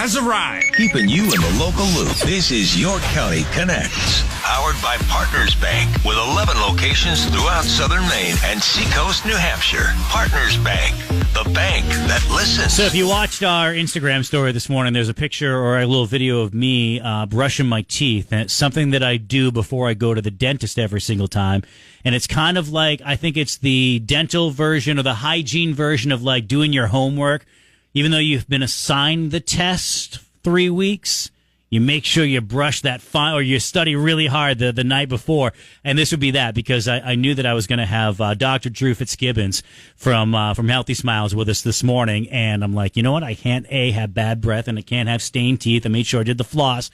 has arrived. Keeping you in the local loop. This is York County Connects. Powered by Partners Bank. With 11 locations throughout southern Maine and Seacoast, New Hampshire. Partners Bank. The bank that listens. So if you watched our Instagram story this morning, there's a picture or a little video of me brushing my teeth. And it's something that I do before I go to the dentist every single time. And it's kind of like, I think it's the dental version or the hygiene version of like doing your homework. Even though you've been assigned the test 3 weeks, you make sure you brush that fine, or you study really hard the night before. And this would be that, because I knew that I was going to have Dr. Drew Fitzgibbon from Healthy Smiles with us this morning. And I'm like, you know what? I can't, have bad breath, and I can't have stained teeth. I made sure I did the floss.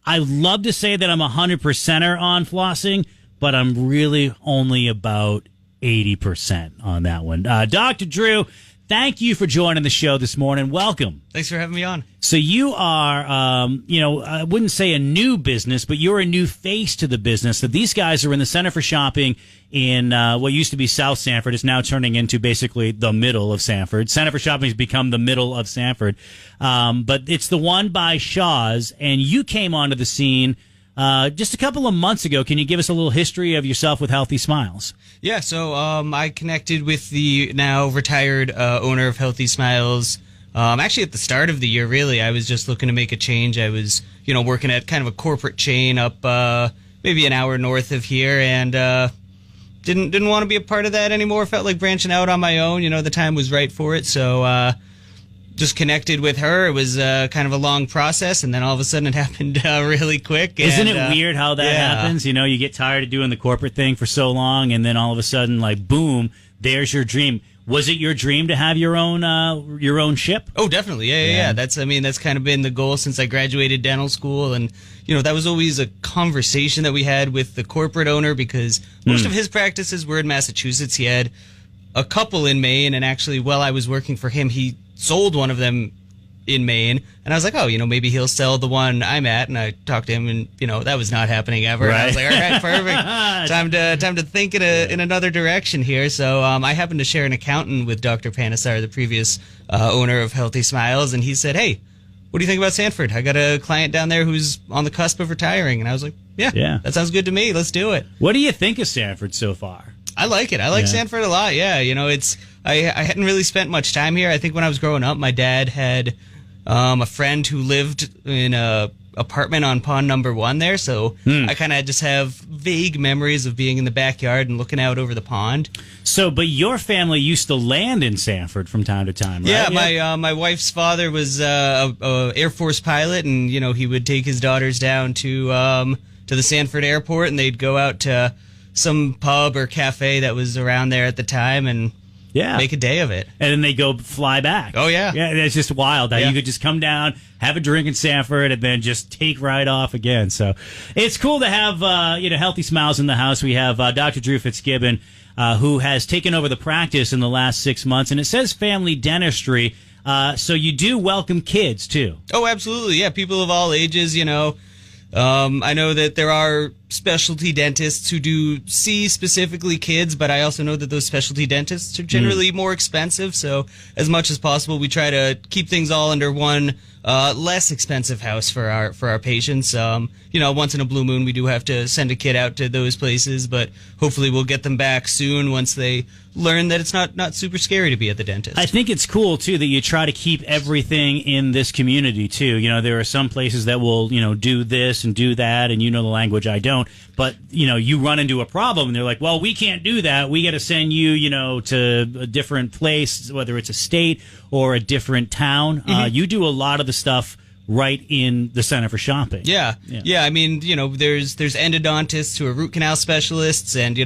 I love to say that I'm 100%er on flossing, but I'm really only about 80% on that one. Dr. Drew, thank you for joining the show this morning. Welcome. Thanks for having me on. So you are, I wouldn't say a new business, but you're a new face to the business. So these guys are in the Center for Shopping in what used to be South Sanford. It's now turning into basically the middle of Sanford. Center for Shopping has become the middle of Sanford. But it's the one by Shaw's, and you came onto the scene just a couple of months ago. Can you give us a little history of yourself with Healthy Smiles? Yeah, so I connected with the now retired owner of Healthy Smiles actually at the start of the year, really. I was just looking to make a change. I was, working at kind of a corporate chain up maybe an hour north of here, and didn't want to be a part of that anymore. Felt like branching out on my own. The time was right for it, so just connected with her. It was kind of a long process, and then all of a sudden it happened really quick. Isn't it weird how that happens? You get tired of doing the corporate thing for so long, and then all of a sudden, like, boom, there's your dream. Was it your dream to have your own ship? Oh, definitely. Yeah. That's kind of been the goal since I graduated dental school, and that was always a conversation that we had with the corporate owner, because most of his practices were in Massachusetts. He had a couple in Maine, and actually, while I was working for him, he sold one of them in Maine, and I was like, maybe he'll sell the one I'm at. And I talked to him, and that was not happening ever. Right. And I was like, all right, perfect. time to think in another direction here. So I happened to share an accountant with Dr. Panesar, the previous owner of Healthy Smiles, and he said, hey, what do you think about Sanford? I got a client down there who's on the cusp of retiring. And I was like, yeah, that sounds good to me. Let's do it. What do you think of Sanford so far? I like it. I like Sanford a lot. Yeah, I hadn't really spent much time here. I think when I was growing up, my dad had a friend who lived in a apartment on Pond Number 1 there, so I kind of just have vague memories of being in the backyard and looking out over the pond. So, but your family used to land in Sanford from time to time, right? Yeah, my wife's father was a Air Force pilot, and he would take his daughters down to the Sanford airport, and they'd go out to some pub or cafe that was around there at the time, and make a day of it. And then they go fly back. Oh, yeah. Yeah, it's just wild that you could just come down, have a drink in Sanford, and then just take right off again. So it's cool to have, Healthy Smiles in the house. We have Dr. Drew Fitzgibbon, who has taken over the practice in the last 6 months. And it says family dentistry. So you do welcome kids, too. Oh, absolutely. Yeah, people of all ages, I know that there are specialty dentists who do see specifically kids, but I also know that those specialty dentists are generally more expensive. So as much as possible, we try to keep things all under one less expensive house for our patients. Once in a blue moon, we do have to send a kid out to those places, but hopefully we'll get them back soon once they learn that it's not super scary to be at the dentist. I think it's cool, too, that you try to keep everything in this community, too. There are some places that will, do this and do that, and the language I don't. But, you run into a problem, and they're like, well, we can't do that. We got to send you, to a different place, whether it's a state or a different town. You do a lot of the stuff right in the Center for Shopping. Yeah. I mean, there's endodontists who are root canal specialists, and,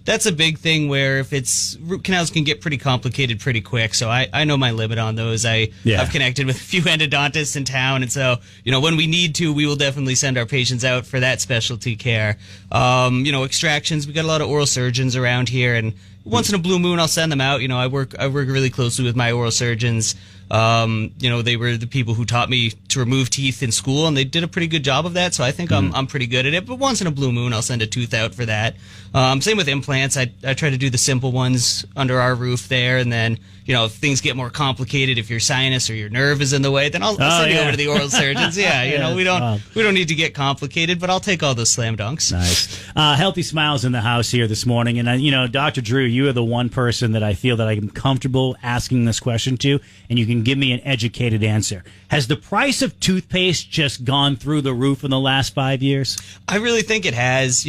that's a big thing where if it's root canals can get pretty complicated pretty quick. So I know my limit on those. I've connected with a few endodontists in town. And so, when we need to, we will definitely send our patients out for that specialty care. Extractions, we got a lot of oral surgeons around here, and once in a blue moon, I'll send them out. I work really closely with my oral surgeons. They were the people who taught me to remove teeth in school, and they did a pretty good job of that. So I think I'm pretty good at it. But once in a blue moon, I'll send a tooth out for that. Same with implants. I try to do the simple ones under our roof there, and then if things get more complicated, if your sinus or your nerve is in the way, then I'll send you over to the oral surgeons. Yeah, we don't need to get complicated, but I'll take all those slam dunks. Nice. Healthy smiles in the house here this morning, and Dr. Drew, you are the one person that I feel that I'm comfortable asking this question to, and you can give me an educated answer. Has the price of toothpaste just gone through the roof in the last 5 years? I really think it has.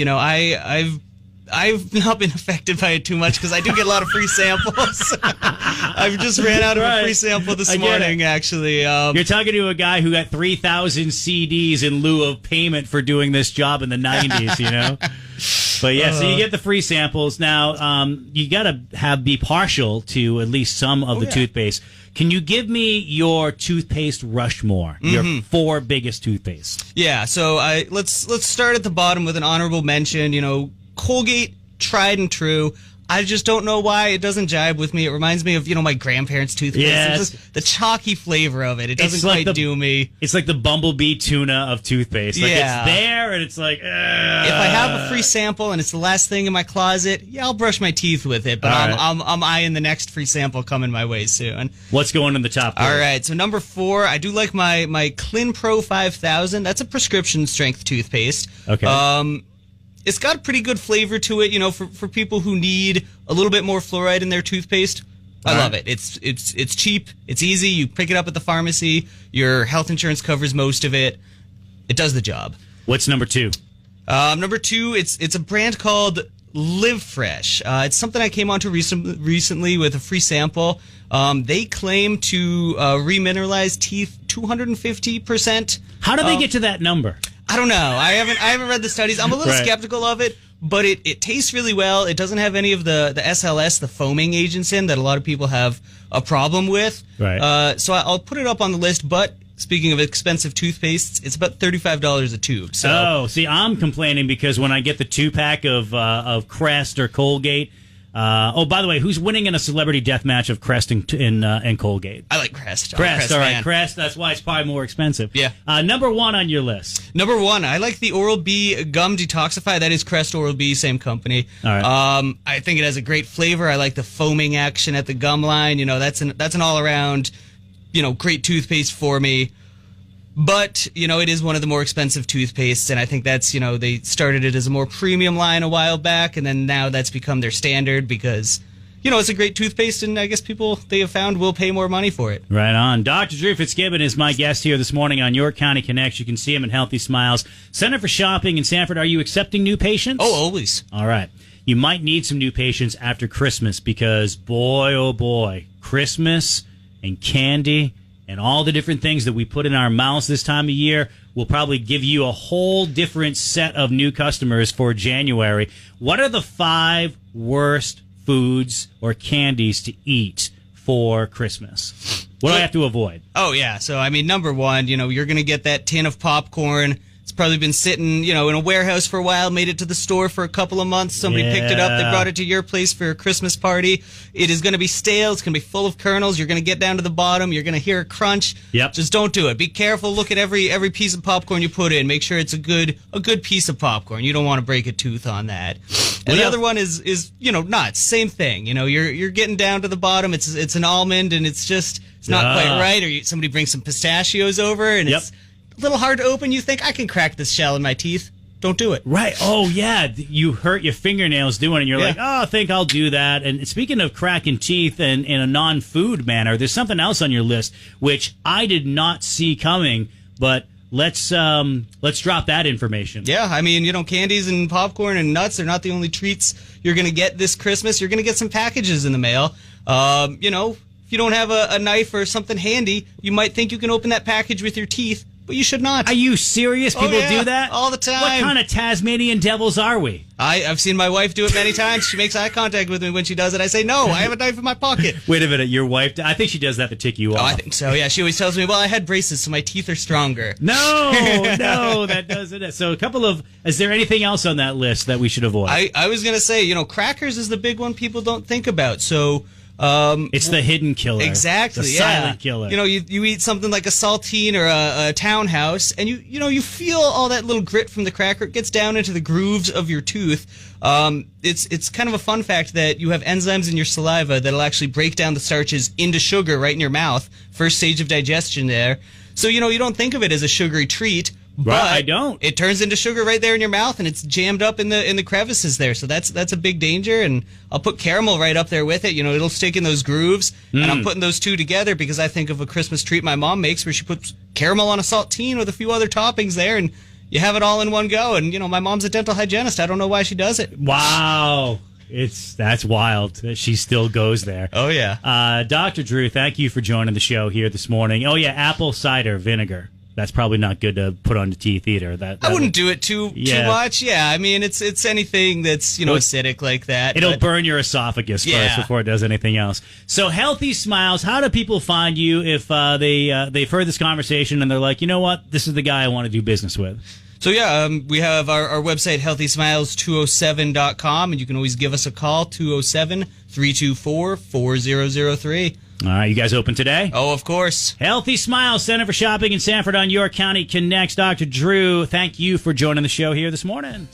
I've not been affected by it too much because I do get a lot of free samples. I've just ran out of a free sample this morning, actually. You're talking to a guy who got 3,000 CDs in lieu of payment for doing this job in the 90s, But yeah, so you get the free samples. Now, you got to be partial to at least some of the toothpaste. Can you give me your Toothpaste Rushmore, your 4 biggest toothpaste? Yeah, so let's start at the bottom with an honorable mention. Colgate, tried and true. I just don't know why it doesn't jibe with me. It reminds me of, my grandparents' toothpaste. Yes. It's just the chalky flavor of it. It doesn't quite do me. It's like the bumblebee tuna of toothpaste. Like it's there and it's like, if I have a free sample and it's the last thing in my closet, I'll brush my teeth with it. But I'm eyeing the next free sample coming my way soon. What's going in the top 3? All right, so number 4, I do like my ClinPro 5000. That's a prescription strength toothpaste. Okay. It's got a pretty good flavor to it, for people who need a little bit more fluoride in their toothpaste. I love it. It's cheap. It's easy. You pick it up at the pharmacy. Your health insurance covers most of it. It does the job. What's number 2? Number 2, it's a brand called Live Fresh. It's something I came onto recently with a free sample. They claim to remineralize teeth 250%. How do they get to that number? I don't know. I haven't read the studies. I'm a little skeptical of it, but it tastes really well. It doesn't have any of the SLS, the foaming agents in that a lot of people have a problem with. Right. So I'll put it up on the list, but speaking of expensive toothpastes, it's about $35 a tube. So. Oh, see, I'm complaining because when I get the 2-pack of Crest or Colgate, by the way, who's winning in a celebrity death match of Crest and Colgate? I like Crest. Crest, all right, Crest. That's why it's probably more expensive. Yeah. Number 1 on your list. Number 1, I like the Oral-B Gum Detoxify. That is Crest Oral-B, same company. All right. I think it has a great flavor. I like the foaming action at the gum line. That's an all-around, great toothpaste for me. But, it is one of the more expensive toothpastes, and I think that's, they started it as a more premium line a while back, and then now that's become their standard because, it's a great toothpaste, and I guess people they have found will pay more money for it. Right on. Dr. Drew Fitzgibbon is my guest here this morning on York County Connects. You can see him in Healthy Smiles Center for Shopping in Sanford. Are you accepting new patients? Oh, always. All right. You might need some new patients after Christmas because, boy, oh boy, Christmas and candy and all the different things that we put in our mouths this time of year will probably give you a whole different set of new customers for January. What are the 5 worst foods or candies to eat for Christmas? What do I have to avoid? Oh, yeah. So, number 1, you're going to get that tin of popcorn. It's probably been sitting, in a warehouse for a while, made it to the store for a couple of months. Somebody picked it up. They brought it to your place for a Christmas party. It is going to be stale. It's going to be full of kernels. You're going to get down to the bottom. You're going to hear a crunch. Yep. Just don't do it. Be careful. Look at every piece of popcorn you put in. Make sure it's a good piece of popcorn. You don't want to break a tooth on that. And the other one is nuts. Same thing. You're getting down to the bottom. It's an almond, and it's not quite right. Or somebody brings some pistachios over, and it's a little hard to open. You think, I can crack this shell in my teeth. Don't do it. Right. Oh, yeah. You hurt your fingernails doing it, and you're like, I think I'll do that. And speaking of cracking teeth and in a non-food manner, there's something else on your list, which I did not see coming, but let's drop that information. Yeah, candies and popcorn and nuts are not the only treats you're going to get this Christmas. You're going to get some packages in the mail. If you don't have a knife or something handy, you might think you can open that package with your teeth. But you should not. Are you serious? People do that? All the time. What kind of Tasmanian devils are we? I've seen my wife do it many times. She makes eye contact with me when she does it. I say, no, I have a knife in my pocket. Wait a minute, your wife? I think she does that to tick you off. Oh, I think so, yeah. She always tells me, well, I had braces, so my teeth are stronger. No, that doesn't. So is there anything else on that list that we should avoid? I was going to say, crackers is the big one people don't think about. So It's the hidden killer. Exactly, the yeah. silent killer. You know, you eat something like a saltine or a townhouse, and you feel all that little grit from the cracker. It gets down into the grooves of your tooth. It's kind of a fun fact that you have enzymes in your saliva that'll actually break down the starches into sugar right in your mouth. First stage of digestion there. So, you don't think of it as a sugary treat. But I don't. It turns into sugar right there in your mouth, and it's jammed up in the crevices there. So that's a big danger. And I'll put caramel right up there with it. It'll stick in those grooves. And I'm putting those two together because I think of a Christmas treat my mom makes where she puts caramel on a saltine with a few other toppings there, and you have it all in one go. And my mom's a dental hygienist. I don't know why she does it. Wow. That's wild that she still goes there. Oh yeah. Dr. Drew, thank you for joining the show here this morning. Oh yeah, apple cider vinegar. That's probably not good to put on the teeth either. I wouldn't do it too much. Yeah, I mean it's anything that's acidic like that. It'll burn your esophagus first before it does anything else. So Healthy Smiles, how do people find you if they've heard this conversation and they're like, you know what, this is the guy I want to do business with? So we have our website, healthysmiles207.com, and you can always give us a call, 207-324-4003. All right, you guys open today? Oh, of course. Healthy Smiles, Center for Shopping in Sanford on York County Connects. Dr. Drew, thank you for joining the show here this morning.